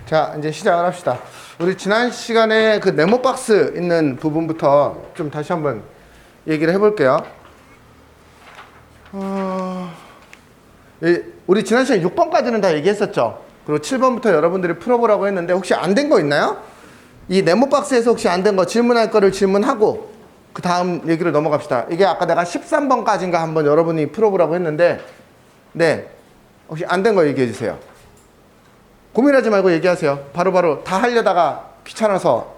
자, 이제 시작을 합시다. 우리 지난 시간에 그 네모 박스 있는 부분부터 좀 다시 한번 얘기를 해볼게요. 우리 지난 시간 6번까지는 다 얘기했었죠. 그리고 7번부터 여러분들이 풀어보라고 했는데 혹시 안 된 거 있나요? 이 네모 박스에서 혹시 안 된 거 질문할 거를 질문하고 그 다음 얘기로 넘어갑시다. 이게 아까 내가 13번까지인가 한번 여러분이 풀어보라고 했는데 네, 혹시 안 된 거 얘기해 주세요. 고민하지 말고 얘기하세요. 바로바로 다 하려다가 귀찮아서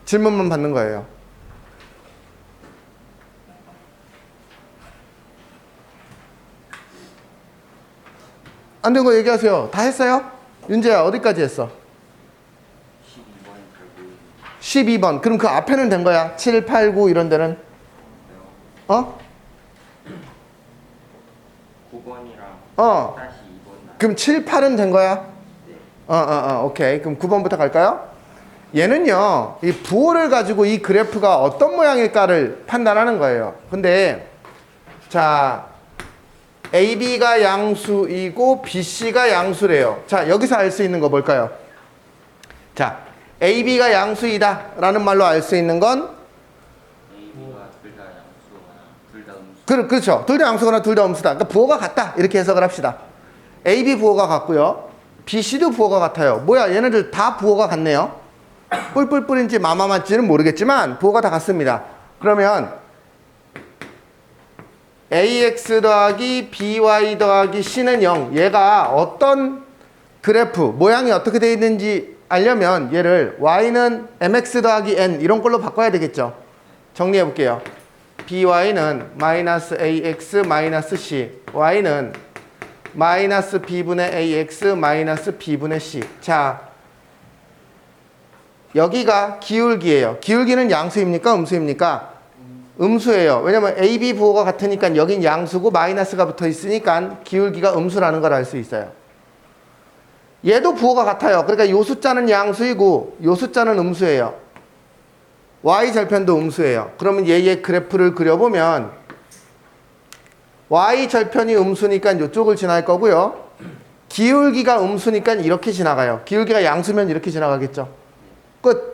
질문만 받는 거예요. 안 된 거 얘기하세요. 다 했어요? 윤재야 어디까지 했어? 12번. 그럼 그 앞에는 된 거야? 7, 8, 9 이런 데는? 어? 9번이랑 다시 2번. 그럼 7, 8은 된 거야? 네. 오케이. 그럼 9번부터 갈까요? 얘는요, 이 부호를 가지고 이 그래프가 어떤 모양일까를 판단하는 거예요. 근데, 자, AB가 양수이고 BC가 양수래요. 자, 여기서 알 수 있는 거 뭘까요? 자, AB가 양수이다 라는 말로 알 수 있는 건 AB가 둘 다 양수거나 둘 다 음수. 그렇죠. 둘 다 양수거나 둘 다 음수다. 그러니까 부호가 같다. 이렇게 해석을 합시다. AB 부호가 같고요. BC도 부호가 같아요. 뭐야, 얘네들 다 부호가 같네요. 뿔뿔뿔인지 마마맞지는 모르겠지만 부호가 다 같습니다. 그러면 AX 더하기 BY 더하기 C는 0. 얘가 어떤 그래프, 모양이 어떻게 되어 있는지 알려면 얘를 Y는 MX 더하기 N 이런 걸로 바꿔야 되겠죠. 정리해 볼게요. BY는 마이너스 AX 마이너스 C, Y는 마이너스 B분의 AX 마이너스 B분의 C. 자, 여기가 기울기예요. 기울기는 양수입니까? 음수입니까? 음수예요. 왜냐면 AB 부호가 같으니까 여긴 양수고 마이너스가 붙어 있으니까 기울기가 음수라는 걸 알 수 있어요. 얘도 부호가 같아요. 그러니까 요 숫자는 양수이고 요 숫자는 음수예요. Y절편도 음수예요. 그러면 얘의 그래프를 그려보면 Y절편이 음수니까 이쪽을 지날 거고요. 기울기가 음수니까 이렇게 지나가요. 기울기가 양수면 이렇게 지나가겠죠. 끝.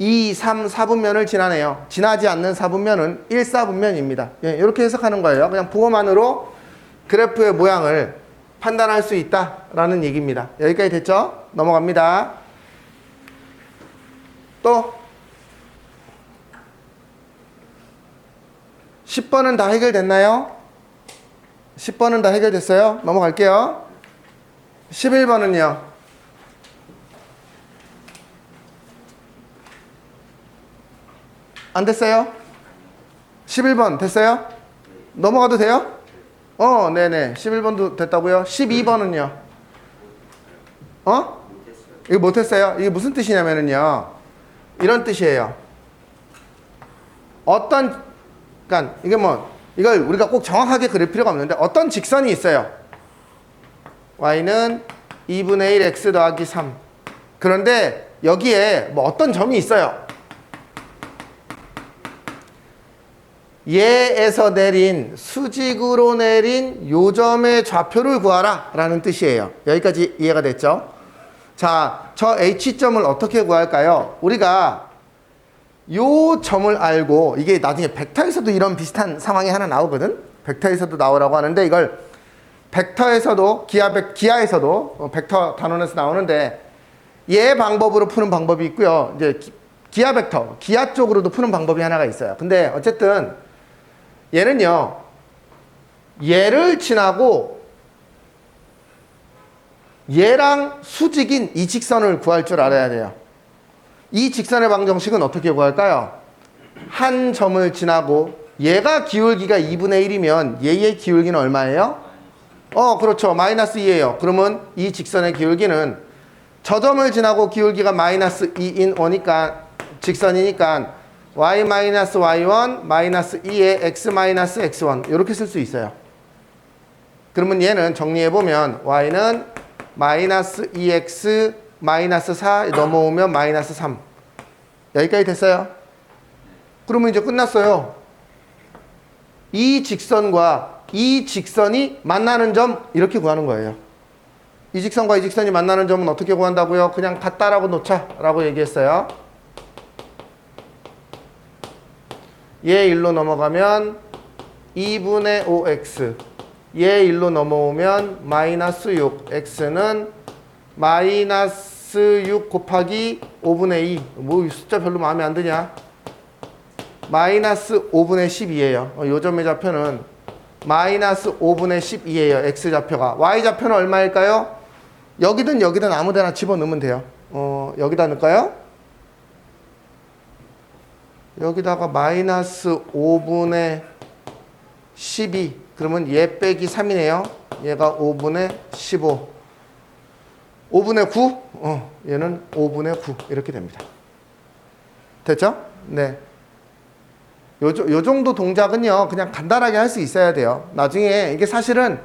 2, 3, 4분면을 지나네요. 지나지 않는 4분면은 1, 4분면입니다. 예, 이렇게 해석하는 거예요. 그냥 부호만으로 그래프의 모양을 판단할 수 있다라는 얘기입니다. 여기까지 됐죠? 넘어갑니다. 또 10번은 다 해결됐나요? 10번은 다 해결됐어요? 넘어갈게요. 11번은요? 안 됐어요? 11번 됐어요? 넘어가도 돼요? 네네. 11번도 됐다고요? 12번은요? 이거 못했어요? 이게 무슨 뜻이냐면요. 이런 뜻이에요. 그러니까 이게 이걸 우리가 꼭 정확하게 그릴 필요가 없는데 어떤 직선이 있어요. Y는 2분의 1 X 더하기 3. 그런데 여기에 어떤 점이 있어요. 얘에서 내린 수직으로 내린 요점의 좌표를 구하라 라는 뜻이에요. 여기까지 이해가 됐죠? 자, 저 H점을 어떻게 구할까요? 우리가 요 점을 알고 이게 나중에 벡터에서도 이런 비슷한 상황이 하나 나오거든. 벡터에서도 나오라고 하는데 이걸 벡터에서도 기하에서도 벡터 단원에서 나오는데 얘 방법으로 푸는 방법이 있고요. 이제 기하 벡터, 기하 쪽으로도 푸는 방법이 하나가 있어요. 근데 어쨌든 얘는요, 얘를 지나고 얘랑 수직인 이 직선을 구할 줄 알아야 돼요. 이 직선의 방정식은 어떻게 구할까요? 한 점을 지나고 얘가 기울기가 2분의 1이면 얘의 기울기는 얼마예요? 그렇죠. 마이너스 2예요. 그러면 이 직선의 기울기는 저 점을 지나고 기울기가 마이너스 2인 오니까 직선이니까 y-y1 마이너스 2의 x-x1 이렇게 쓸 수 있어요. 그러면 얘는 정리해보면 y는 마이너스 2x 마이너스 4 넘어오면 마이너스 3. 여기까지 됐어요? 그러면 이제 끝났어요. 이 직선과 이 직선이 만나는 점 이렇게 구하는 거예요. 이 직선과 이 직선이 만나는 점은 어떻게 구한다고요? 그냥 같다라고 놓자라고 얘기했어요. 얘 1로 넘어가면 2분의 5x, 얘 1로 넘어오면 마이너스 6, x는 마이너스 6 곱하기 5분의 2. 뭐 숫자 별로 마음에 안 드냐? 마이너스 5분의 12예요. 요 점의 좌표는 마이너스 5분의 12예요. x좌표가. y좌표는 얼마일까요? 여기든 여기든 아무 데나 집어넣으면 돼요. 여기다 넣을까요? 여기다가 마이너스 5분의 12. 그러면 얘 빼기 3이네요. 얘가 5분의 15. 5분의 9? 얘는 5분의 9. 이렇게 됩니다. 됐죠? 네. 요 정도 동작은요, 그냥 간단하게 할 수 있어야 돼요. 나중에 이게 사실은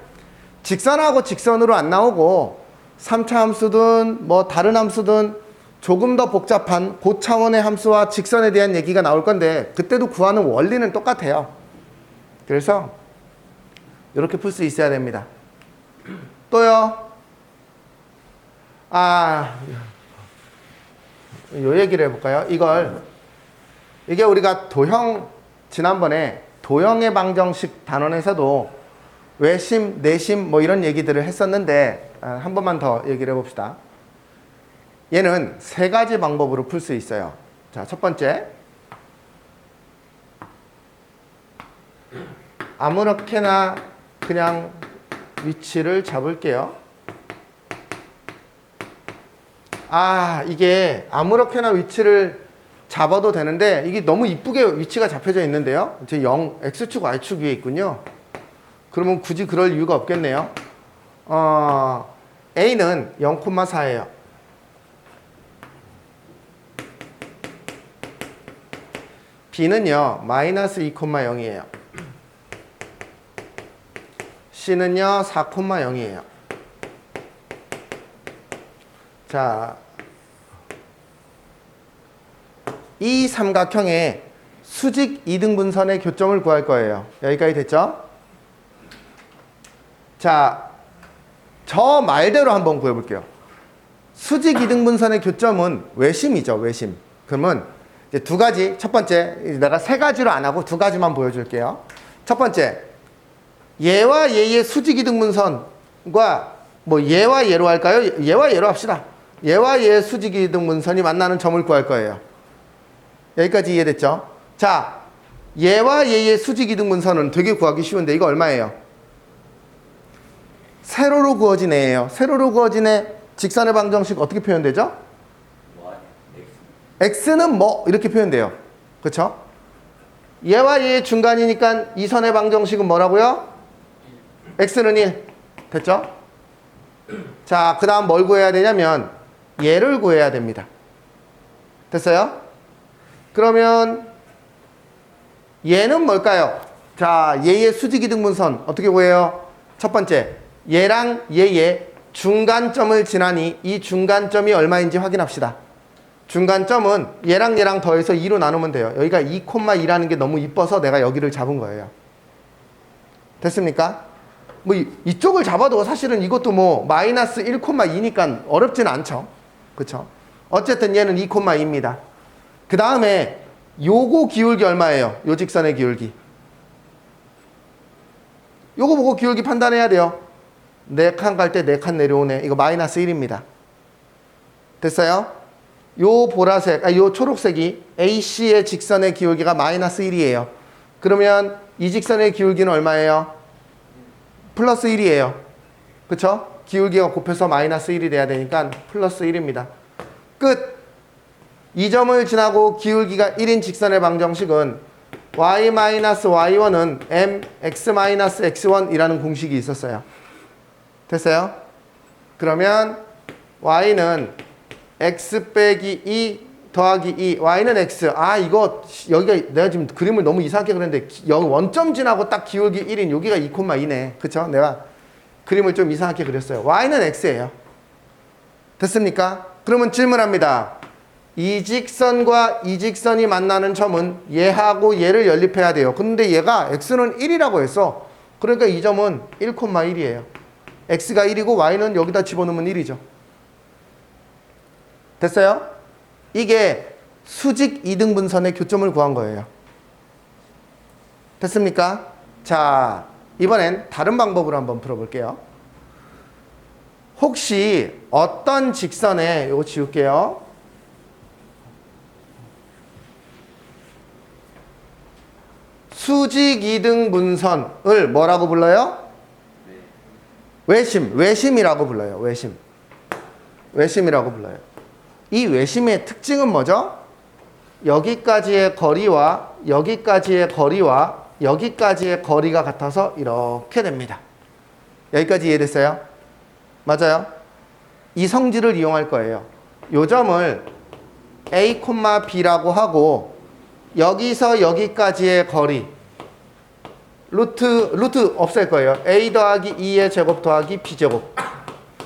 직선하고 직선으로 안 나오고 3차 함수든 뭐 다른 함수든 조금 더 복잡한 고차원의 함수와 직선에 대한 얘기가 나올 건데 그때도 구하는 원리는 똑같아요. 그래서 이렇게 풀 수 있어야 됩니다. 또요. 요 얘기를 해볼까요? 이게 우리가 지난번에 도형의 방정식 단원에서도 외심, 내심 뭐 이런 얘기들을 했었는데 한 번만 더 얘기를 해봅시다. 얘는 세 가지 방법으로 풀 수 있어요. 자, 첫 번째. 아무렇게나 그냥 위치를 잡을게요. 이게 아무렇게나 위치를 잡아도 되는데 이게 너무 이쁘게 위치가 잡혀져 있는데요. 이제 X축, Y축 위에 있군요. 그러면 굳이 그럴 이유가 없겠네요. A는 0,4예요. B는요, 마이너스 2,0이에요. C는요, 4,0이에요. 자, 이 삼각형의 수직 2등분선의 교점을 구할 거예요. 여기까지 됐죠? 자, 저 말대로 한번 구해볼게요. 수직 2등분선의 교점은 외심이죠, 외심. 그러면 이제 두 가지, 첫 번째, 내가 세 가지로 안 하고 두 가지만 보여줄게요. 첫 번째, 얘와 얘의 수직 2등분선과 뭐 얘와 얘로 할까요? 얘와 얘로 합시다. 얘와 얘의 수직 2등분선이 만나는 점을 구할 거예요. 여기까지 이해됐죠? 자, 얘와 얘의 수직 2등분선은 되게 구하기 쉬운데 이거 얼마예요? 세로로 구워진 애예요. 세로로 구워진 애 직선의 방정식 어떻게 표현되죠? x는 뭐 이렇게 표현돼요. 그렇죠? 얘와 얘의 중간이니까 이 선의 방정식은 뭐라고요? x는 1. 됐죠? 자, 그 다음 뭘 구해야 되냐면 얘를 구해야 됩니다. 됐어요? 그러면 얘는 뭘까요? 자, 얘의 수직 2등분선 어떻게 구해요? 첫 번째, 얘랑 얘의 중간점을 지나니 이 중간점이 얼마인지 확인합시다. 중간점은 얘랑 얘랑 더해서 2로 나누면 돼요. 여기가 2,2라는 게 너무 이뻐서 내가 여기를 잡은 거예요. 됐습니까? 뭐 이쪽을 잡아도 사실은 이것도 뭐 마이너스 1,2니까 어렵진 않죠. 그쵸? 어쨌든 얘는 2,2입니다. 그 다음에 요거 기울기 얼마예요? 요 직선의 기울기. 요거 보고 기울기 판단해야 돼요. 4칸 갈 때 4칸 내려오네. 이거 마이너스 1입니다. 됐어요? 요 보라색, 요 초록색이 AC의 직선의 기울기가 마이너스 1이에요. 그러면 이 직선의 기울기는 얼마예요? 플러스 1이에요. 그쵸? 기울기가 곱해서 마이너스 1이 돼야 되니까 플러스 1입니다. 끝! 이 점을 지나고 기울기가 1인 직선의 방정식은 y-y1은 mx-x1이라는 공식이 있었어요. 됐어요? 그러면 y는 x 빼기 2 더하기 2, y는 x. 이거 여기가 내가 지금 그림을 너무 이상하게 그렸는데 여기 원점 지나고 딱 기울기 1인 여기가 2,2네. 그쵸? 내가 그림을 좀 이상하게 그렸어요. y는 x예요. 됐습니까? 그러면 질문합니다. 이 직선과 이 직선이 만나는 점은 얘하고 얘를 연립해야 돼요. 근데 얘가 x는 1이라고 했어. 그러니까 이 점은 1,1이에요. x가 1이고 y는 여기다 집어넣으면 1이죠. 됐어요? 이게 수직 이등분선의 교점을 구한 거예요. 됐습니까? 자, 이번엔 다른 방법으로 한번 풀어볼게요. 혹시 어떤 직선에, 요거 지울게요. 수직 이등분선을 뭐라고 불러요? 외심이라고 불러요. 외심이라고 불러요. 이 외심의 특징은 뭐죠? 여기까지의 거리와 여기까지의 거리와 여기까지의 거리가 같아서 이렇게 됩니다. 여기까지 이해됐어요? 맞아요? 이 성질을 이용할 거예요. 요 점을 A, B라고 하고 여기서 여기까지의 거리 루트 없앨 거예요. A 더하기 2의 제곱 더하기 B제곱.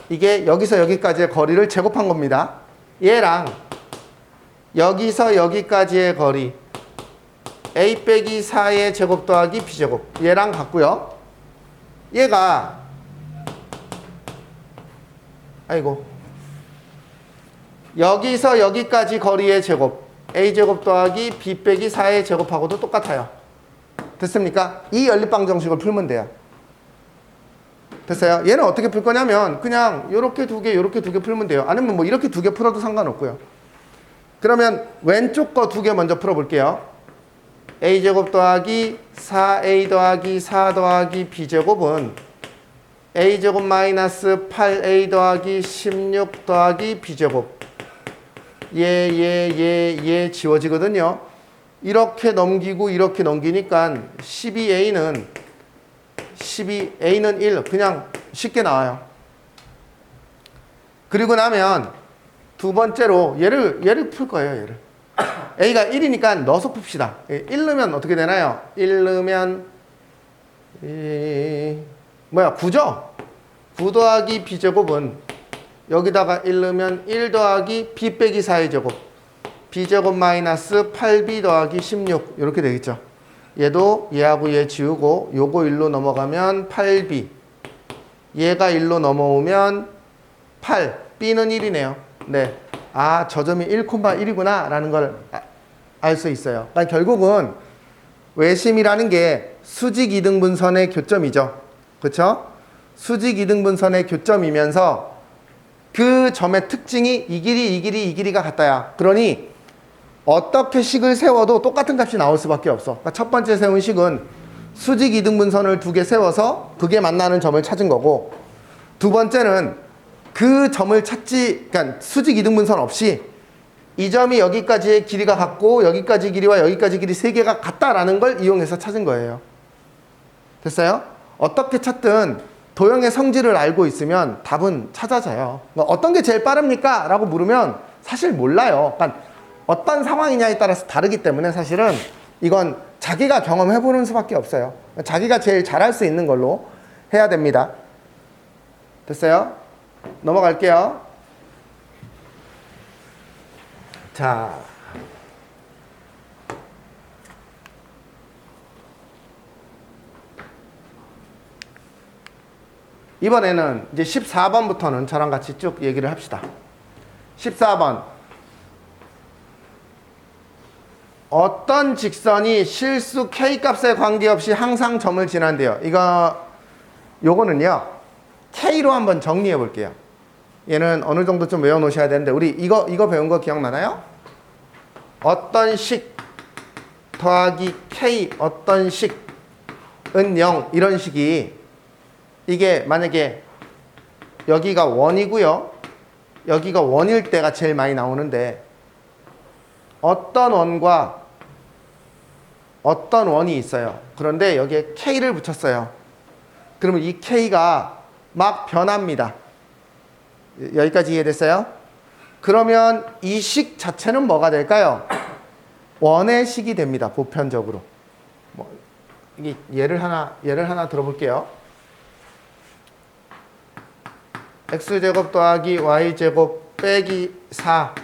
이게 여기서 여기까지의 거리를 제곱한 겁니다. 얘랑 여기서 여기까지의 거리 A 빼기 4의 제곱 더하기 B제곱. 얘랑 같고요. 얘가 여기서 여기까지 거리의 제곱 A제곱 더하기 B 빼기 4의 제곱하고도 똑같아요. 됐습니까? 이 연립방정식을 풀면 돼요. 됐어요? 얘는 어떻게 풀 거냐면 그냥 요렇게 두 개 풀면 돼요. 아니면 뭐 이렇게 두 개 풀어도 상관없고요. 그러면 왼쪽 거 두 개 먼저 풀어볼게요. A제곱 더하기 4A 더하기 4 더하기 B제곱은 A제곱 마이너스 8A 더하기 16 더하기 B제곱. 얘 지워지거든요. 이렇게 넘기고 이렇게 넘기니까 12A는 1 그냥 쉽게 나와요. 그리고 나면 두 번째로 얘를 풀 거예요. 얘를 A가 1이니까 넣어서 풉시다. 1 넣으면 어떻게 되나요? 1 넣으면 9죠? 9 더하기 B제곱은 여기다가 1 넣으면 1 더하기 B 빼기 4의 제곱 B제곱 마이너스 8B 더하기 16 이렇게 되겠죠. 얘도 얘하고 얘 지우고 요거 1로 넘어가면 8B 얘가 1로 넘어오면 8 B는 1이네요. 네, 저 점이 1,1이구나 라는 걸 알 수 있어요. 그러니까 결국은 외심이라는 게 수직 이등분선의 교점이죠. 그렇죠? 수직 이등분선의 교점이면서 그 점의 특징이 이 길이가 같다야. 그러니 어떻게 식을 세워도 똑같은 값이 나올 수밖에 없어. 그러니까 첫 번째 세운 식은 수직 이등분선을 두 개 세워서 그게 만나는 점을 찾은 거고, 두 번째는 그 점을 그러니까 수직 이등분선 없이 이 점이 여기까지의 길이가 같고 여기까지 길이와 여기까지 길이 세 개가 같다라는 걸 이용해서 찾은 거예요. 됐어요? 어떻게 찾든 도형의 성질을 알고 있으면 답은 찾아져요. 어떤 게 제일 빠릅니까? 라고 물으면 사실 몰라요. 그러니까 어떤 상황이냐에 따라서 다르기 때문에 사실은 이건 자기가 경험해보는 수밖에 없어요. 자기가 제일 잘할 수 있는 걸로 해야 됩니다. 됐어요? 넘어갈게요. 자, 이번에는 이제 14번부터는 저랑 같이 쭉 얘기를 합시다. 14번. 어떤 직선이 실수 K값에 관계없이 항상 점을 지난대요. 요거는요, K로 한번 정리해 볼게요. 얘는 어느 정도 좀 외워 놓으셔야 되는데, 우리 이거 배운 거 기억나나요? 어떤 식 더하기 K 어떤 식은 0 이런 식이, 이게 만약에 여기가 원이고요, 여기가 원일 때가 제일 많이 나오는데, 어떤 원과 어떤 원이 있어요. 그런데 여기에 K를 붙였어요. 그러면 이 K가 막 변합니다. 여기까지 이해됐어요? 그러면 이 식 자체는 뭐가 될까요? 원의 식이 됩니다. 보편적으로. 이게 예를 하나 들어볼게요. x제곱 더하기 y제곱 빼기 4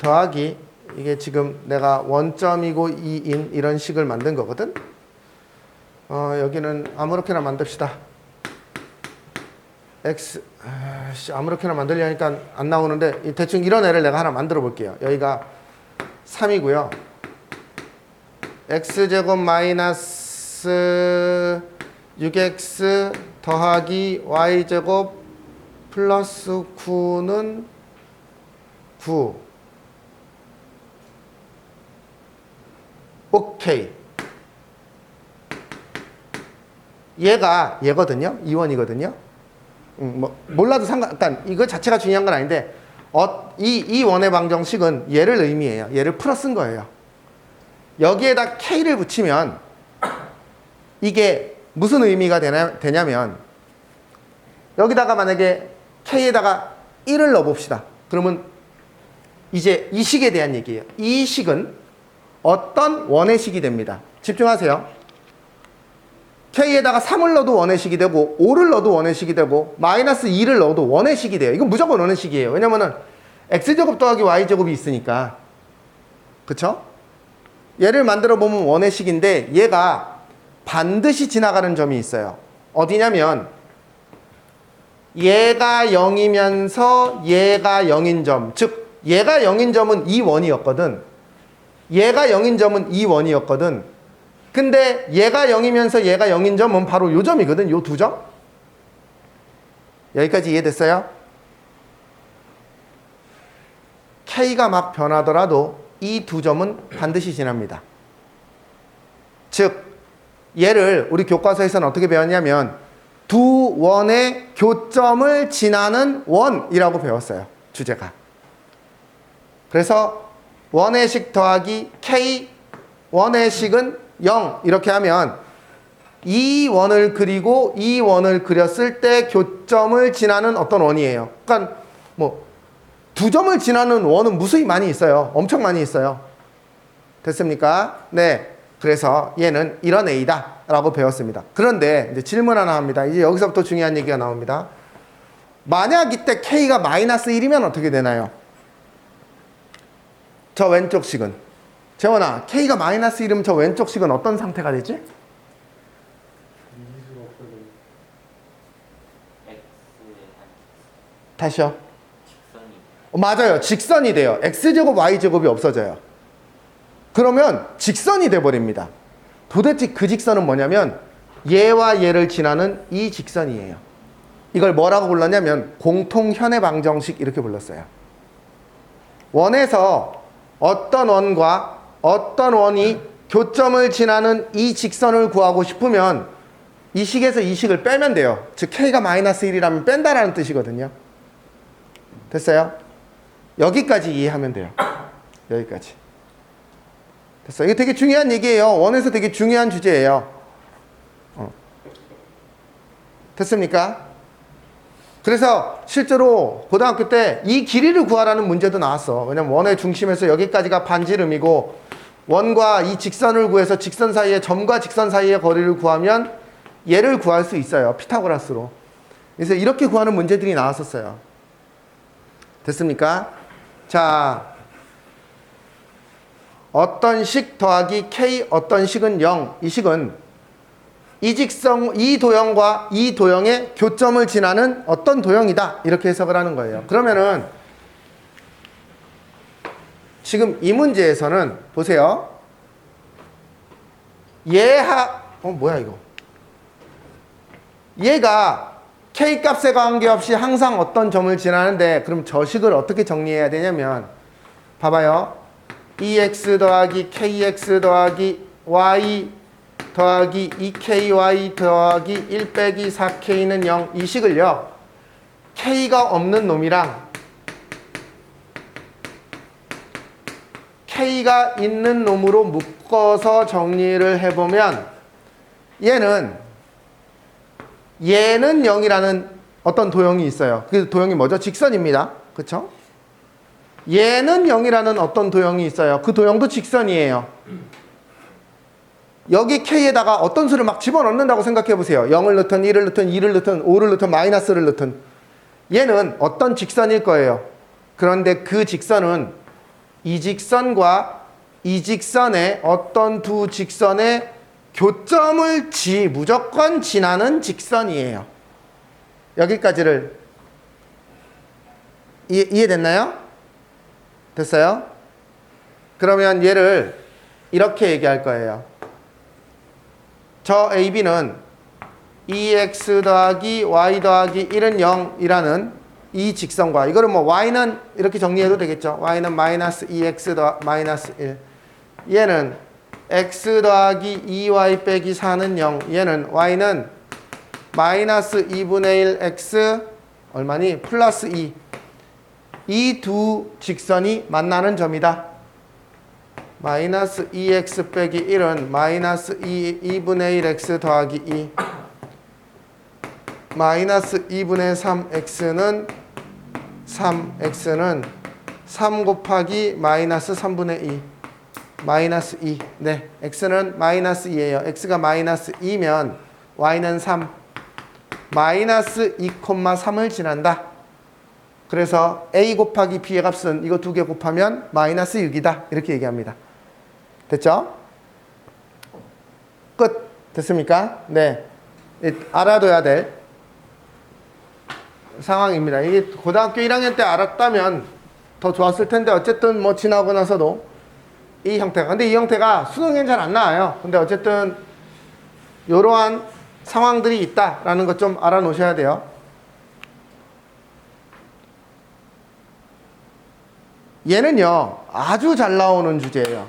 더하기, 이게 지금 내가 원점이고 2인 이런 식을 만든 거거든. 여기는 아무렇게나 만듭시다. x 아무렇게나 만들려니까 안 나오는데 대충 이런 애를 내가 하나 만들어 볼게요. 여기가 3이고요. x제곱 마이너스 6x 더하기 y제곱 플러스 9는 9. 오케이. 얘거든요. 2원이거든요. 뭐 몰라도 그러니까 이거 자체가 중요한 건 아닌데 이 원의 방정식은 얘를 의미해요. 얘를 풀어 쓴 거예요. 여기에다 k를 붙이면 이게 무슨 의미가 되냐면 여기다가 만약에 k에다가 1을 넣어봅시다. 그러면 이제 이 식에 대한 얘기예요. 이 식은 어떤 원의 식이 됩니다. 집중하세요. k에다가 3을 넣어도 원의 식이 되고 5를 넣어도 원의 식이 되고 마이너스 2를 넣어도 원의 식이 돼요. 이건 무조건 원의 식이에요. 왜냐면은 x제곱 더하기 y제곱이 있으니까. 그쵸? 얘를 만들어 보면 원의 식인데 얘가 반드시 지나가는 점이 있어요. 어디냐면 얘가 0이면서 얘가 0인 점. 즉 얘가 0인 점은 이 원이었거든. 얘가 0인 점은 이 원이었거든. 근데 얘가 0이면서 얘가 0인 점은 바로 요 점이거든. 요 두 점. 여기까지 이해됐어요? K가 막 변하더라도 이 두 점은 반드시 지납니다. 즉 얘를 우리 교과서에서는 어떻게 배웠냐면 두 원의 교점을 지나는 원이라고 배웠어요. 주제가. 그래서 원의 식 더하기 K 원의 식은 0 이렇게 하면 이 원을 그리고 이 원을 그렸을 때 교점을 지나는 어떤 원이에요. 그러니까 뭐 두 점을 지나는 원은 무수히 많이 있어요. 엄청 많이 있어요. 됐습니까? 네. 그래서 얘는 이런 A다 라고 배웠습니다. 그런데 이제 질문 하나 합니다. 이제 여기서부터 중요한 얘기가 나옵니다. 만약 이때 K가 마이너스 1이면 어떻게 되나요? 저 왼쪽 식은 재원아, K가 마이너스 1이면 저 왼쪽 식은 어떤 상태가 되지? 다시요. 맞아요. 직선이 돼요. x제곱 y제곱이 없어져요. 그러면 직선이 돼버립니다. 도대체 그 직선은 뭐냐면 얘와 얘를 지나는 이 직선이에요. 이걸 뭐라고 불렀냐면 공통현의 방정식 이렇게 불렀어요. 원에서 어떤 원과 어떤 원이 교점을 지나는 이 직선을 구하고 싶으면 이 식에서 이 식을 빼면 돼요. 즉 K가 마이너스 1이라면 뺀다라는 뜻이거든요. 됐어요? 여기까지 이해하면 돼요. 여기까지. 됐어요? 이게 되게 중요한 얘기예요. 원에서 되게 중요한 주제예요. 됐습니까? 그래서 실제로 고등학교 때 이 길이를 구하라는 문제도 나왔어. 왜냐면 원의 중심에서 여기까지가 반지름이고 원과 이 직선을 구해서 직선 사이에 점과 직선 사이의 거리를 구하면 얘를 구할 수 있어요. 피타고라스로. 그래서 이렇게 구하는 문제들이 나왔었어요. 됐습니까? 자, 어떤 식 더하기 K 어떤 식은 0. 이 식은 이 직선, 이 도형과 이 도형의 교점을 지나는 어떤 도형이다. 이렇게 해석을 하는 거예요. 그러면은 지금 이 문제에서는 보세요. 뭐야 이거. 얘가 K 값에 관계없이 항상 어떤 점을 지나는데 그럼 저 식을 어떻게 정리해야 되냐면 봐봐요. EX 더하기 KX 더하기 Y 더하기 2KY 더하기 1 빼기 4K는 0 이 식을요. K가 없는 놈이랑 K가 있는 놈으로 묶어서 정리를 해보면 얘는 0이라는 어떤 도형이 있어요. 그 도형이 뭐죠? 직선입니다. 그쵸? 얘는 0이라는 어떤 도형이 있어요. 그 도형도 직선이에요. 여기 K에다가 어떤 수를 막 집어넣는다고 생각해 보세요. 0을 넣든 1을 넣든 2를 넣든 5를 넣든 마이너스를 넣든 얘는 어떤 직선일 거예요. 그런데 그 직선은 이 직선과 이 직선의 어떤 두 직선의 교점을 무조건 지나는 직선이에요. 여기까지를 이해됐나요? 됐어요? 그러면 얘를 이렇게 얘기할 거예요. 저 AB는 2x 더하기 y 더하기 1은 0이라는 이 직선과, 이거를 뭐 y는 이렇게 정리해도 되겠죠. y는 마이너스 2x 더 마이너스 1. 얘는 x 더하기 2y 빼기 4는 0. 얘는 y는 마이너스 2분의 1 x 얼마니? 플러스 2. 이 두 직선이 만나는 점이다. 마이너스 2x 빼기 1은 마이너스 2분의 1 x 더하기 2. 마이너스 2분의 3x는 3x는 3 곱하기 마이너스 3분의 2. 마이너스 2. 네, x는 마이너스 2예요. x가 마이너스 2면 y는 3. 마이너스 2,3을 지난다. 그래서 a 곱하기 b의 값은 이거 두 개 곱하면 마이너스 6이다. 이렇게 얘기합니다. 됐죠? 끝. 됐습니까? 네. 알아둬야 될 상황입니다. 이게 고등학교 1학년 때 알았다면 더 좋았을 텐데, 어쨌든 뭐 지나고 나서도 이 형태가, 근데 이 형태가 수능엔 잘 안 나와요. 근데 어쨌든 이러한 상황들이 있다라는 것 좀 알아 놓으셔야 돼요. 얘는요, 아주 잘 나오는 주제예요.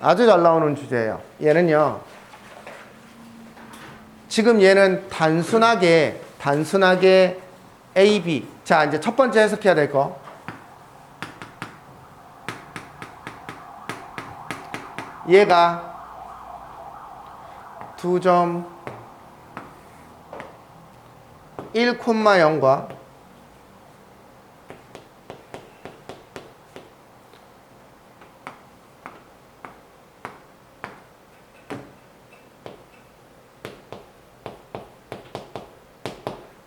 아주 잘 나오는 주제예요. 얘는요, 지금 얘는 단순하게 A, B. 자, 이제 첫 번째 해석해야 될 거. 얘가 2점 1,0과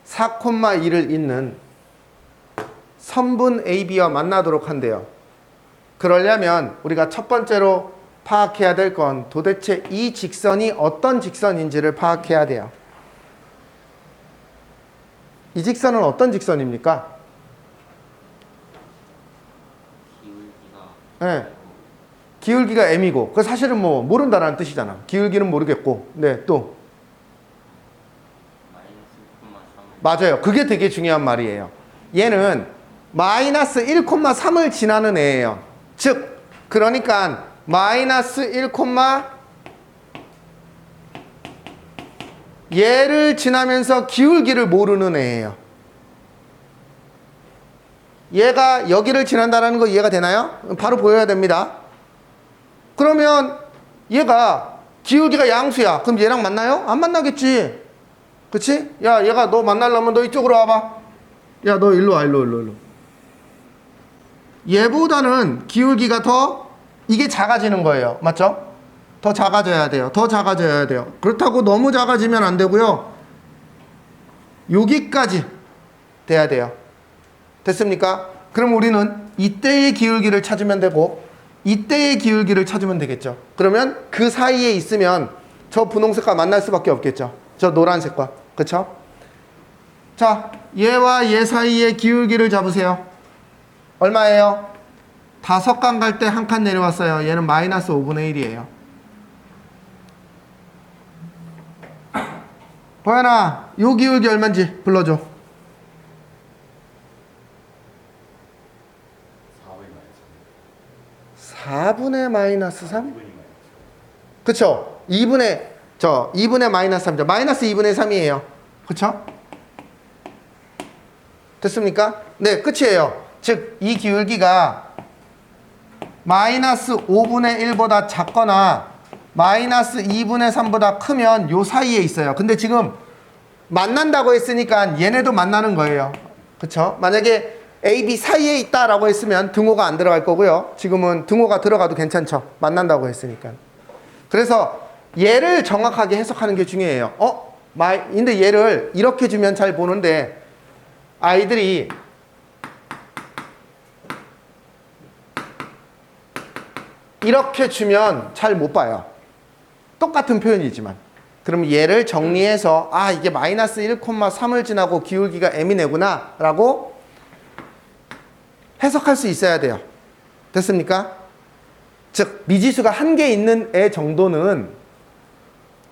4,2를 잇는 선분 AB와 만나도록 한대요. 그러려면 우리가 첫 번째로 파악해야 될 건 도대체 이 직선이 어떤 직선인지를 파악해야 돼요. 이 직선은 어떤 직선입니까? 기울기가 네. 기울기가 m이고, 그 사실은 뭐 모른다라는 뜻이잖아. 기울기는 모르겠고, 네, 또 마이너스 1,3을 맞아요. 그게 되게 중요한 말이에요. 얘는 마이너스 1,3을 지나는 애예요. 즉, 그러니까 마이너스 1, 얘를 지나면서 기울기를 모르는 애예요. 얘가 여기를 지난다는 거 이해가 되나요? 바로 보여야 됩니다. 그러면 얘가 기울기가 양수야. 그럼 얘랑 만나요? 안 만나겠지. 그치? 야, 얘가 너 만나려면 너 이쪽으로 와봐. 야, 너 일로 와, 일로. 얘보다는 기울기가 더 이게 작아지는 거예요. 맞죠? 더 작아져야 돼요. 더 작아져야 돼요. 그렇다고 너무 작아지면 안 되고요. 여기까지 돼야 돼요. 됐습니까? 그럼 우리는 이때의 기울기를 찾으면 되고, 이때의 기울기를 찾으면 되겠죠. 그러면 그 사이에 있으면 저 분홍색과 만날 수밖에 없겠죠. 저 노란색과. 그쵸? 자, 얘와 얘 사이의 기울기를 잡으세요. 얼마예요? 5칸 갈 때 한 칸 내려왔어요. 얘는 마이너스 5분의 1이에요. 보현아, 요 기울기 얼마인지 불러줘. 4분의 마이너스 3? 그쵸? 2분의 마이너스 3죠. 마이너스 2분의 3이에요. 그쵸? 됐습니까? 네, 끝이에요. 즉, 이 기울기가 마이너스 5분의 1보다 작거나 마이너스 2분의 3보다 크면 요 사이에 있어요. 근데 지금 만난다고 했으니까 얘네도 만나는 거예요. 그쵸? 만약에 A, B 사이에 있다라고 했으면 등호가 안 들어갈 거고요. 지금은 등호가 들어가도 괜찮죠. 만난다고 했으니까. 그래서 얘를 정확하게 해석하는 게 중요해요. 근데 얘를 이렇게 주면 잘 보는데 아이들이 이렇게 주면 잘 못 봐요. 똑같은 표현이지만. 그럼 얘를 정리해서 아 이게 마이너스 1,3을 지나고 기울기가 m이네구나 라고 해석할 수 있어야 돼요. 됐습니까? 즉 미지수가 한 개 있는 애 정도는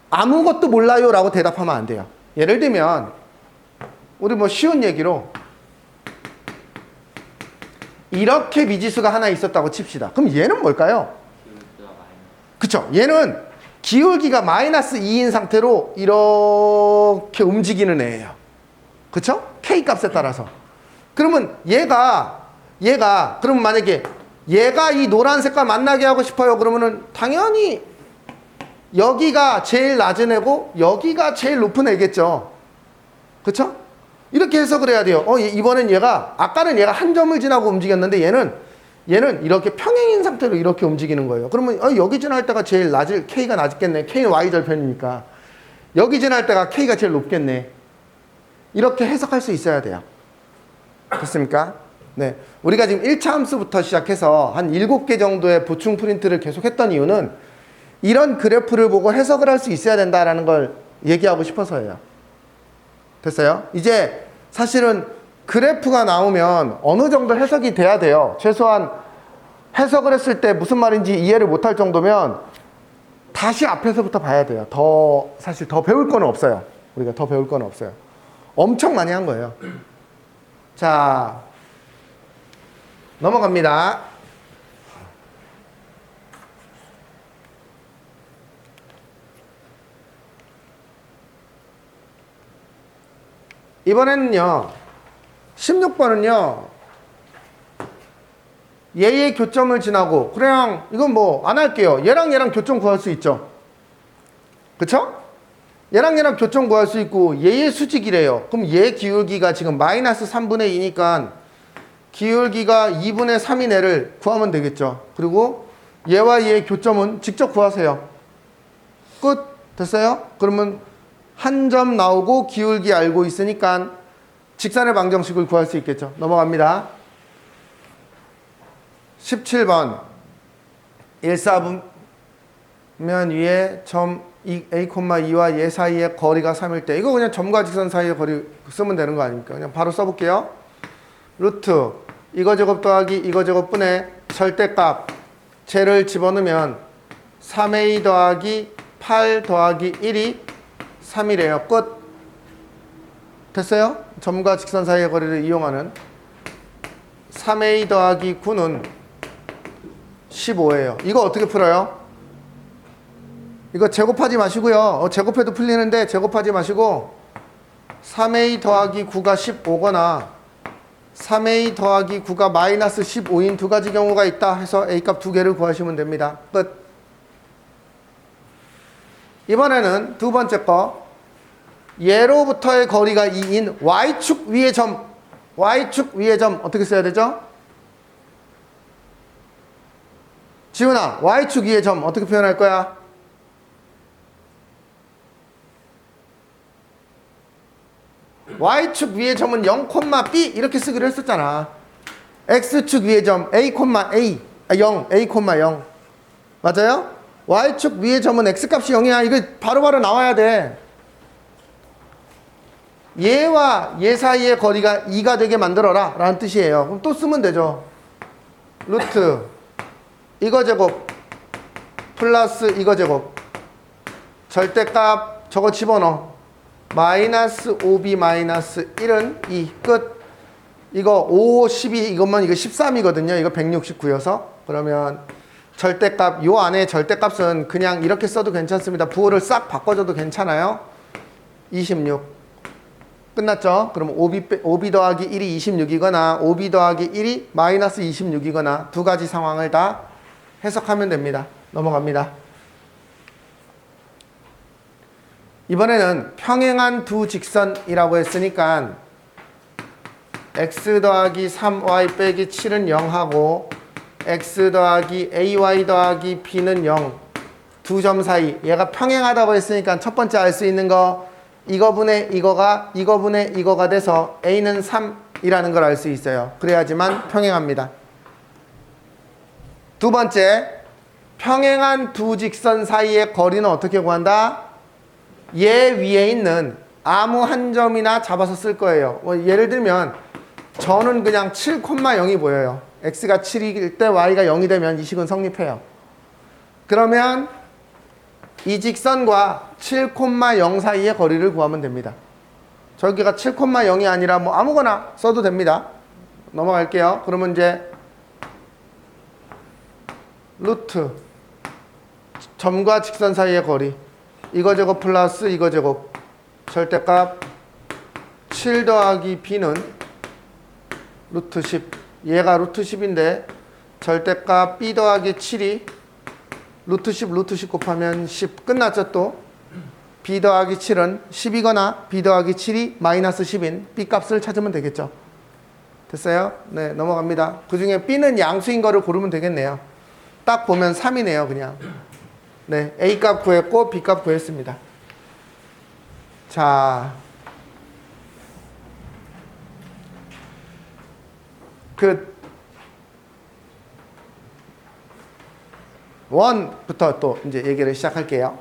아무것도 몰라요 라고 대답하면 안 돼요. 예를 들면 우리 뭐 쉬운 얘기로 이렇게 미지수가 하나 있었다고 칩시다. 그럼 얘는 뭘까요? 기울기가 마이너스. 그쵸? 얘는 기울기가 마이너스 2인 상태로 이렇게 움직이는 애예요. 그쵸? K 값에 따라서. 그러면 얘가 그러면 만약에 얘가 이 노란 색깔 만나게 하고 싶어요. 그러면은 당연히 여기가 제일 낮은 애고 여기가 제일 높은 애겠죠. 그쵸? 이렇게 해석을 해야 돼요. 이번엔 얘가 아까는 얘가 한 점을 지나고 움직였는데 얘는 이렇게 평행인 상태로 이렇게 움직이는 거예요. 그러면 여기 지날 때가 제일 낮을 K가 낮겠네. K는 Y절편이니까 여기 지날 때가 K가 제일 높겠네. 이렇게 해석할 수 있어야 돼요. 됐습니까? 네. 우리가 지금 1차 함수부터 시작해서 한 7개 정도의 보충 프린트를 계속 했던 이유는 이런 그래프를 보고 해석을 할 수 있어야 된다라는 걸 얘기하고 싶어서예요. 됐어요? 이제 사실은 그래프가 나오면 어느 정도 해석이 돼야 돼요. 최소한 해석을 했을 때 무슨 말인지 이해를 못할 정도면 다시 앞에서부터 봐야 돼요. 사실 더 배울 건 없어요. 우리가 더 배울 건 없어요. 엄청 많이 한 거예요. 자, 넘어갑니다. 이번에는요 16번은요 얘의 교점을 지나고 그냥 이건 뭐 안 할게요. 얘랑 교점 구할 수 있죠. 그쵸? 얘랑 교점 구할 수 있고 얘의 수직이래요. 그럼 얘 기울기가 지금 마이너스 3분의 2니까 기울기가 2분의 3인 애를 구하면 되겠죠. 그리고 얘와 얘의 교점은 직접 구하세요. 끝. 됐어요? 그러면 한 점 나오고 기울기 알고 있으니까 직선의 방정식을 구할 수 있겠죠. 넘어갑니다. 17번 1,4분 위에 점 A,2와 얘 사이의 거리가 3일 때 이거 그냥 점과 직선 사이의 거리 쓰면 되는 거 아닙니까? 그냥 바로 써볼게요. 루트 이거 제곱 더하기 이거 제곱분의 절대값 쟤를 집어넣으면 3A 더하기 8 더하기 1이 3이래요. 끝. 됐어요? 점과 직선 사이의 거리를 이용하는 3A 더하기 9는 15예요. 이거 어떻게 풀어요? 이거 제곱하지 마시고요. 제곱해도 풀리는데 제곱하지 마시고 3A 더하기 9가 15거나 3A 더하기 9가 마이너스 15인 두 가지 경우가 있다 해서 A값 두 개를 구하시면 됩니다. 끝. 이번에는 두 번째 거 얘로부터의 거리가 2인 Y축 위의 점 어떻게 써야 되죠? 지훈아 Y축 위의 점 어떻게 표현할 거야? Y축 위의 점은 0,B 이렇게 쓰기로 했었잖아. X축 위의 점 A, 0 맞아요? Y축 위의 점은 X값이 0이야. 이거 바로바로 나와야 돼. 얘와 얘 사이의 거리가 2가 되게 만들어라 라는 뜻이에요. 그럼 또 쓰면 되죠. 루트 이거 제곱 플러스 이거 제곱 절대값 저거 집어넣어. 마이너스 5b 마이너스 1은 2 끝. 이거 5, 12 이것만 이거 13이거든요. 이거 169여서 그러면 절대값 요 안에 절대값은 그냥 이렇게 써도 괜찮습니다. 부호를 싹 바꿔줘도 괜찮아요. 26 끝났죠? 그럼 5b 더하기 1이 26이거나 5b 더하기 1이 마이너스 26이거나 두 가지 상황을 다 해석하면 됩니다. 넘어갑니다. 이번에는 평행한 두 직선이라고 했으니까 x 더하기 3y 빼기 7은 0하고 x 더하기 ay 더하기 b는 0 두 점 사이 얘가 평행하다고 했으니까 첫 번째 알 수 있는 거 이거분의 이거가 돼서 a는 3이라는 걸 알 수 있어요. 그래야지만 평행합니다. 두 번째 평행한 두 직선 사이의 거리는 어떻게 구한다? 얘 위에 있는 아무 한 점이나 잡아서 쓸 거예요. 예를 들면 저는 그냥 7,0이 보여요. x가 7일 때 y가 0이 되면 이 식은 성립해요. 그러면 이 직선과 7,0 사이의 거리를 구하면 됩니다. 저기가 7,0이 아니라 뭐 아무거나 써도 됩니다. 넘어갈게요. 그러면 이제 루트 점과 직선 사이의 거리 이거 제곱 플러스 이거 제곱 절대값 7 더하기 b는 루트 10 얘가 루트 10인데 절대값 b 더하기 7이 루트 10 루트 10 곱하면 10 끝났죠 또 b 더하기 7은 10이거나 b 더하기 7이 마이너스 10인 b 값을 찾으면 되겠죠. 됐어요? 네, 넘어갑니다. 그 중에 b는 양수인 거를 고르면 되겠네요. 딱 보면 3이네요 그냥. 네, a 값 구했고 b 값 구했습니다. 자, 원부터 또 이제 얘기를 시작할게요.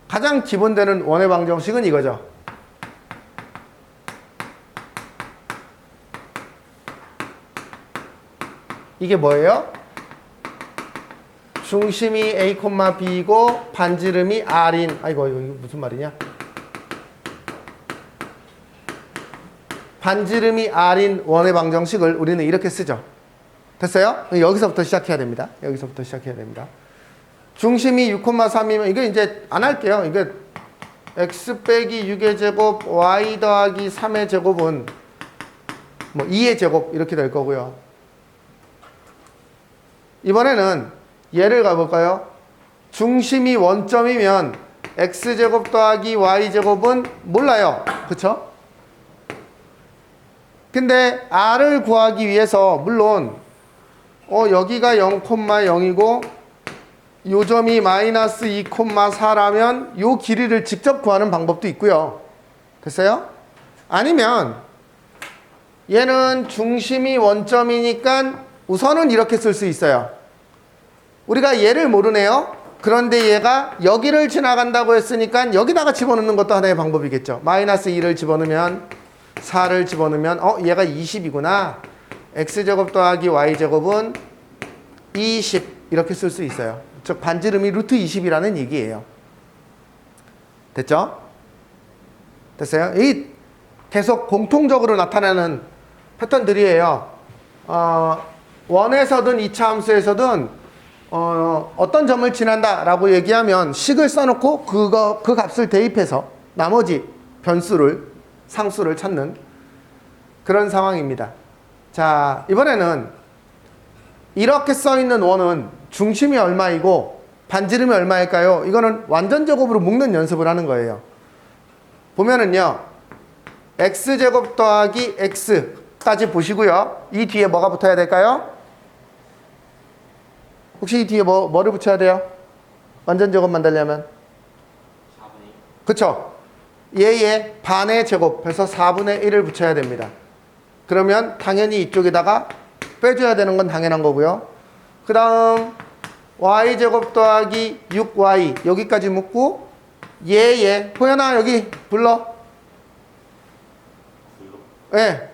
가장 기본되는 원의 방정식은 이거죠. 이게 뭐예요? 중심이 A, B이고 반지름이 R인 아이고 이거 무슨 말이냐? 반지름이 R인 원의 방정식을 우리는 이렇게 쓰죠. 됐어요? 여기서부터 시작해야 됩니다. 여기서부터 시작해야 됩니다. 중심이 6,3이면 이거 이제 안 할게요. 이게 x 빼기 6의 제곱 y 더하기 3의 제곱은 뭐 2의 제곱 이렇게 될 거고요. 이번에는 얘를 가볼까요? 중심이 원점이면 x제곱 더하기 y제곱은 몰라요. 그쵸? 근데 r을 구하기 위해서 물론 여기가 0,0이고 요 점이 마이너스 2,4라면 요 길이를 직접 구하는 방법도 있고요. 됐어요? 아니면 얘는 중심이 원점이니까 우선은 이렇게 쓸 수 있어요. 우리가 얘를 모르네요. 그런데 얘가 여기를 지나간다고 했으니까 여기다가 집어넣는 것도 하나의 방법이겠죠. 마이너스 2를 집어넣으면 4를 집어넣으면 얘가 20이구나. x제곱 더하기 y제곱은 20 이렇게 쓸 수 있어요. 즉 반지름이 루트 20이라는 얘기예요. 됐죠? 됐어요? 이 계속 공통적으로 나타나는 패턴들이에요. 원에서든 2차 함수에서든 어떤 점을 지난다라고 얘기하면 식을 써놓고 그 값을 대입해서 나머지 변수를 상수를 찾는 그런 상황입니다. 자, 이번에는 이렇게 써있는 원은 중심이 얼마이고 반지름이 얼마일까요? 이거는 완전 제곱으로 묶는 연습을 하는 거예요. 보면은요, x제곱 더하기 x까지 보시고요. 이 뒤에 뭐가 붙어야 될까요? 혹시 이 뒤에 뭐를 붙여야 돼요? 완전 제곱 만들려면? 4분의 1. 그쵸? 얘의 반의 제곱 해서 4분의 1을 붙여야 됩니다. 그러면 당연히 이쪽에다가 빼줘야 되는 건 당연한 거고요. 그 다음 y제곱 더하기 6y 여기까지 묶고 호연아 여기 불러. 예. 네.